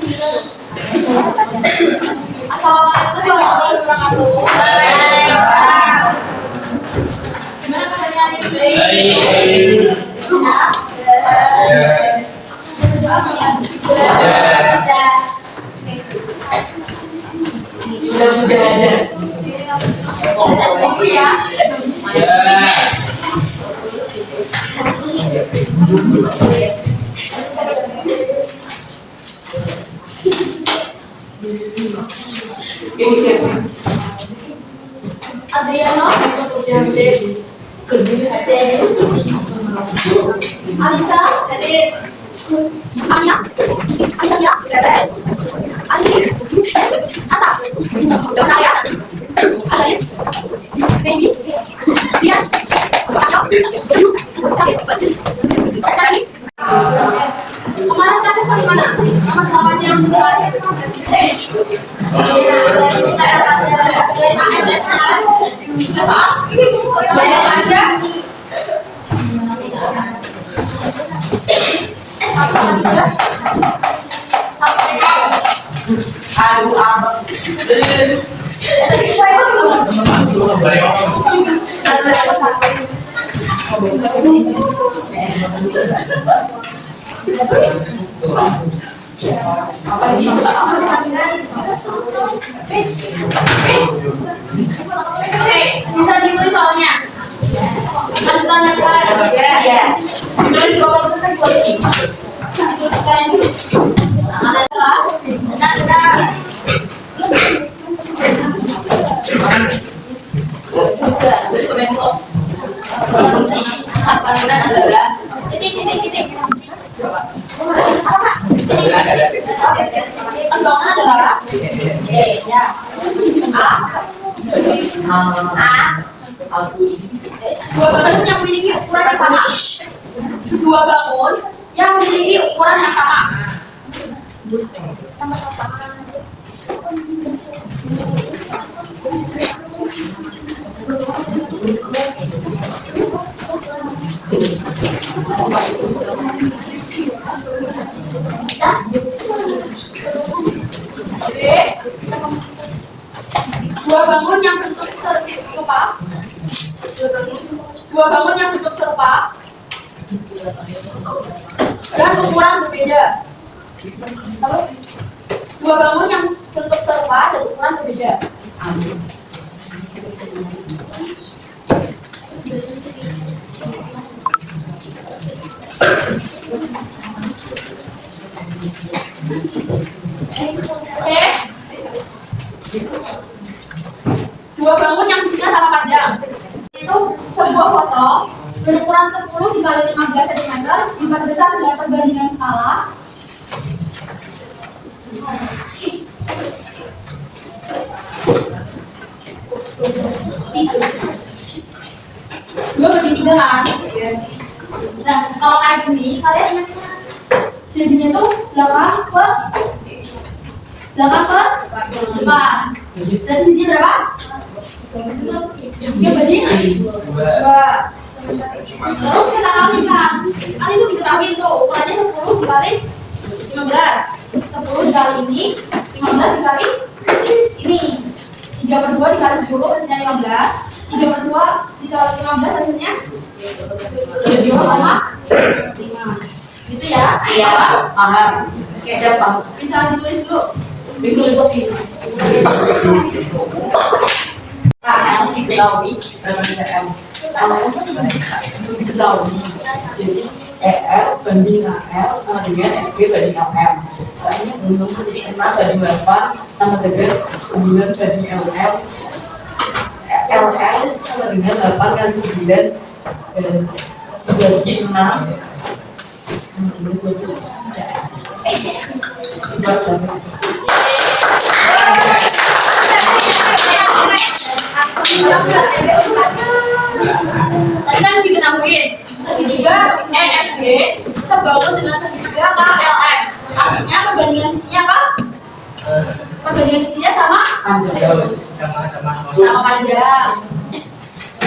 Assalamualaikum warahmatullahi wabarakatuh. Gimana keadaan ini? Sudah ada. Ya. Adriano, Alisa, Amina, Alisa, Asa, Donaya, Alif, Baby, Rian, Cari. Kemarin kakak sampai mana? Sama aja yang jelas. Bisa ditulis soalnya. Lanjutannya kemarin. Ya. Tulis berapa persen buat ini? Ditulis kalian dulu. Adalah. Adalah. Titik. Anggapan adalah ya. Dua bangun yang memiliki ukuran yang sama. Dua bangun yang memiliki ukuran yang sama. Dua bangun yang bentuk serupa. Dua bangun yang bentuk serupa dan ukuran berbeda. Dua bangun yang bentuk serupa dan ukuran berbeda. Dua bangun yang sisinya sama panjang. Itu sebuah foto berukuran 10 dikali 15 cm diperbesar dengan perbandingan skala. Dua bagi 3 kan? Nah, kalau kayak gini, kalian ingat-ingat jadinya tuh 8 per 5. Dan jadinya berapa? 3 bagi 2. Terus kita kalikan. Kan itu diketahui tuh ukurannya 10 dikali 15. 10 dikali ini, 15 dikali ini. 3 per 2 dikali 10 hasilnya 15. 3 per 2 dikali 15 hasilnya 2,5. Gitu ya? Iya, paham. Oke, siapa? Bisa ditulis dulu. Ditulis oke. KL diketahui dengan CM. Kalau itu diketahui, jadi EL banding AL sama dengan FG banding LM. Soalnya belum seperti 6 banding 8 sama dengan 9 banding LM. LM sama dengan 8 kali 9 bagi 6. Tadi kan diketahui segitiga EFG sebangun dengan segitiga KLM. Artinya perbandingan sisinya apa? Perbandingan sisinya sama panjang.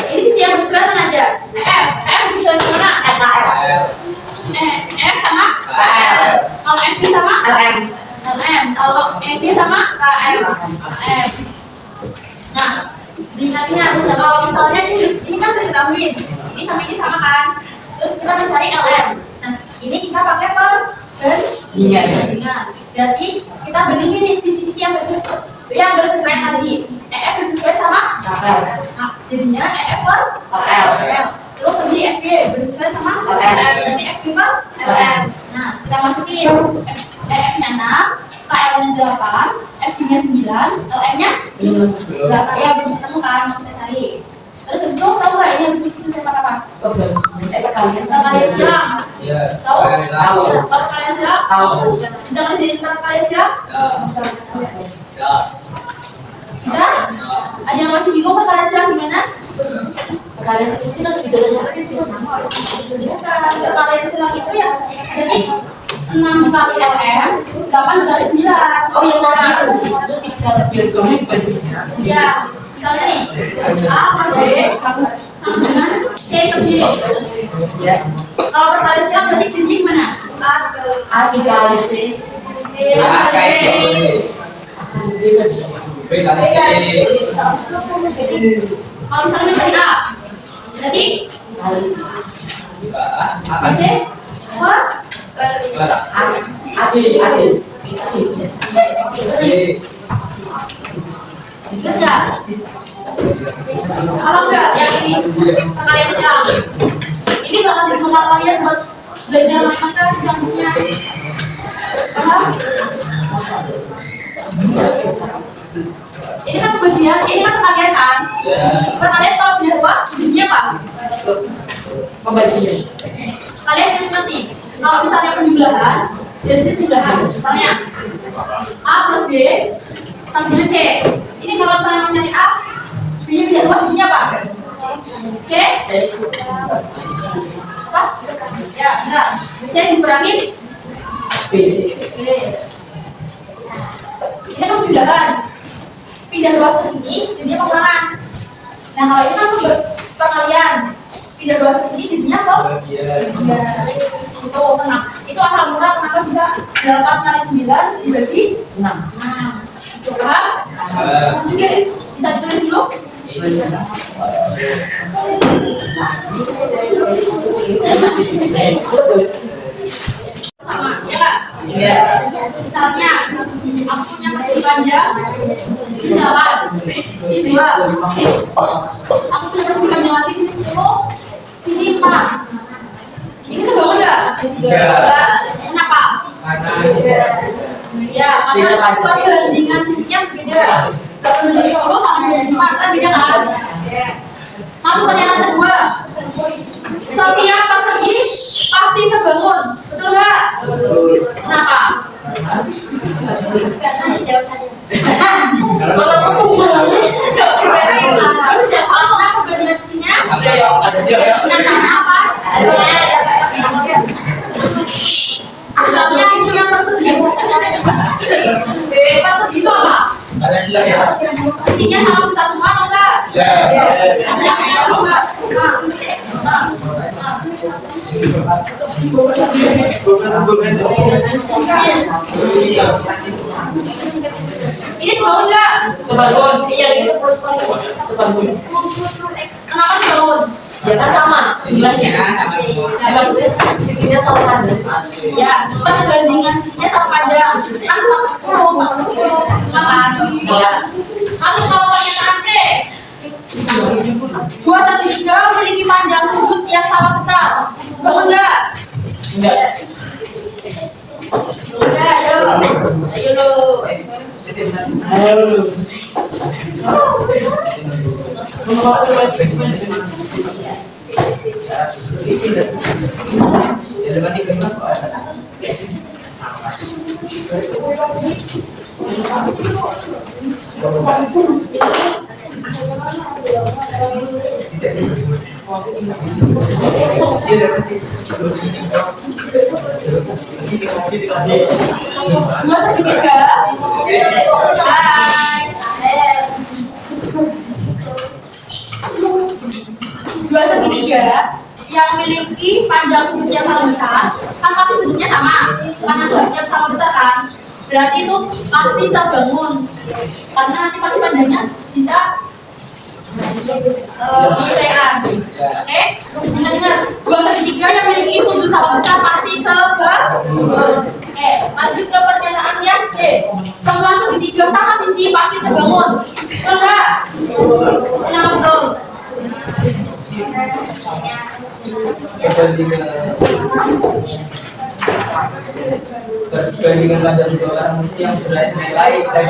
Ini sisi yang bersebelahan aja. EF bersebelahan mana? F sama KL. Kalau FG sama LM. Kalau EC sama KM. Nah, diingat-ingat kalau misalnya ini kan udah diketahuin, ini sama kan. Terus kita mencari LM. Nah, ini kita pakai perbandingan. Berarti kita bandingin nih sisi-sisi yang bersesuaian tadi. EF bersesuaian sama KL. Nah, jadinya EF per KL. Terus tadi FG bersesuaian sama berarti FG per LM. Nah, kita masukin EF-nya 6, KL-nya 8, FG-nya 9, LM-nya berapa? Ya, belum ketemu kan, mau kita cari. Terus habis itu tahu nggak ini habis itu saya pakai apa? Perkalian silang. Tahu? Tahu. Perkalian silang? Tahu. Bisa nggak disini perkalian silang? Bisa? Ada yang masih bingung perkalian silang gimana? Perkalian itu harus dijelaskan. Perkalian silang itu ya, jadi 6 dikali LM, 8 dikali 9. Oh yang tadi itu kalau biar bandingnya. Ya, misalnya nih, A per B sama dengan C per D. Ya. Kalau perkalian silang berarti jadinya gimana? A dikali C. A kali C. Kalau misalnya mencari A, berarti C per enggak? Kalau enggak, yang ini perkalian silang. Ini bakal jadi bekal kalian buat belajar matematika di selanjutnya. Paham? Ini kan bagian, ini kan perkalian kan? Perkalian kalau punya ruas, jadinya apa? Pembagian. Kalian ingat nanti, kalau misalnya penjumlahan, dari sini penjumlahan, misalnya A plus B sama dengan C. Ini kalau misalnya mau cari A, B-nya pindah ruas, jadinya apa? C? Apa? Ya, enggak. C dikurangin B. B. Ini kan penjumlahan. Pindah ruas ke sini, jadinya pengurangan. Nah, kalau itu kan perkalian. Pindah ruas ke sini, jadinya pembagian. Itu kenapa? Itu asal murah kenapa bisa 8 kali 9 dibagi 6. Itu paham? Bisa ditulis dulu? Sama, ya Kak? Ya. Misalnya, aku punya persegi panjang, sini 8, sini 2. Aku punya persegi panjang lagi, sini 10, sini 4. Ini sebangun nggak? Kenapa? Ya, karena perbandingan sisinya berbeda. Perbandingan 10 sama dengan 4 kan beda kan? Masuk pernyataan kedua. Setiap persegi pasti sebangun, betul nggak? Kenapa? Karena perbandingan sisinya sama apa? Misalnya itu yang persegi persegi itu apa? Sisinya sama besar semua atau enggak? Yang sama. Ini sebangun enggak? Sebangun. Iya, ini 10 sebangun. Kenapa sebangun? Ya kan sama jumlahnya. Sisinya sama panjang. Ya, perbandingan sisinya sama panjang. Kan cuma 10, kenapa? Masuk ke pernyataan C. 2 1 3 memiliki panjang sudut yang sama besar. Sebangun enggak? Enggak. Enggak, ayo. Ayo lo. Dua segitiga. Dua segitiga yang memiliki panjang sudut yang sama besar, kan pasti bentuknya sama, karena sudutnya sama besar kan. berarti itu pasti sebangun. Karena nanti pasti panjangnya bisa penyelesaian. Oke? Ingat-ingat, dua segitiga yang memiliki sudut sama besar pasti sebangun. Oke, lanjut ke pernyataan yang D. Semua segitiga sama sisi pasti sebangun. Betul nggak? Yang betul. Perbandingan pada dua orang mesti yang bernilai dan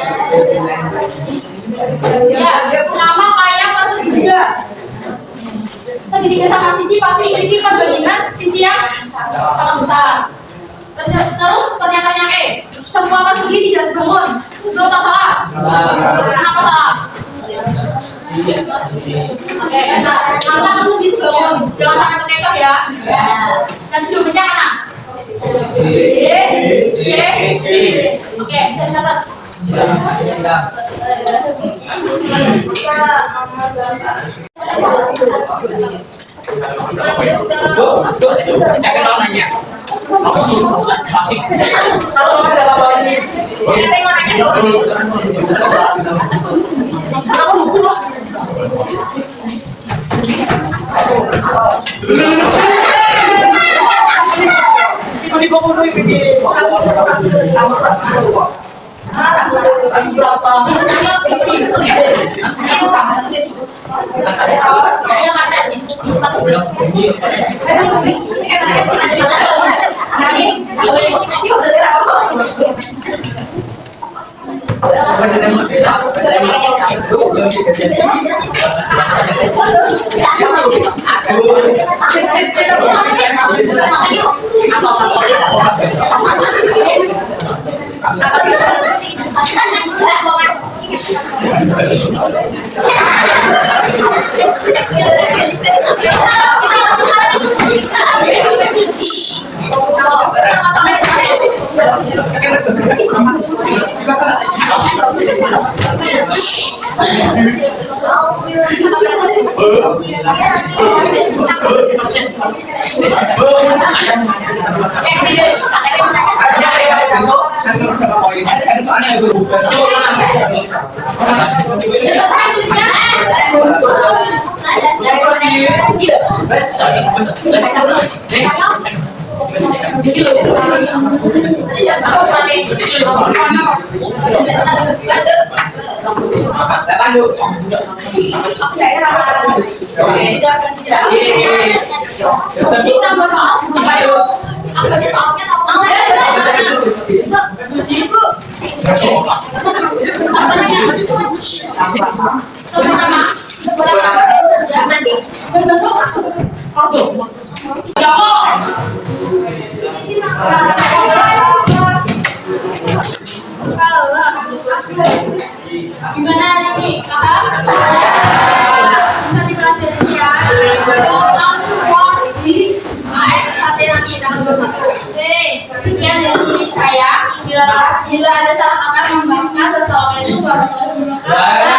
Ya, sama kayak per segitiga. Segitiga sama sisi pasti memiliki perbandingan sisi yang sama besar. Terus pernyataannya E, semua persegi tidak sebangun. Betul atau salah? Kenapa salah? Oke, karena persegi sebangun. Jangan sampai terkecoh ya. Dan jawabannya mana? D, C, D. Oke, saya catat. Gimana ini? Paham? Bisa dipelajari ya. Di AS latihan nanti tanggal 21. Sekian dari saya. Bila ada salah kata, mohon maaf. Wassalamualaikum warahmatullahi wabarakatuh.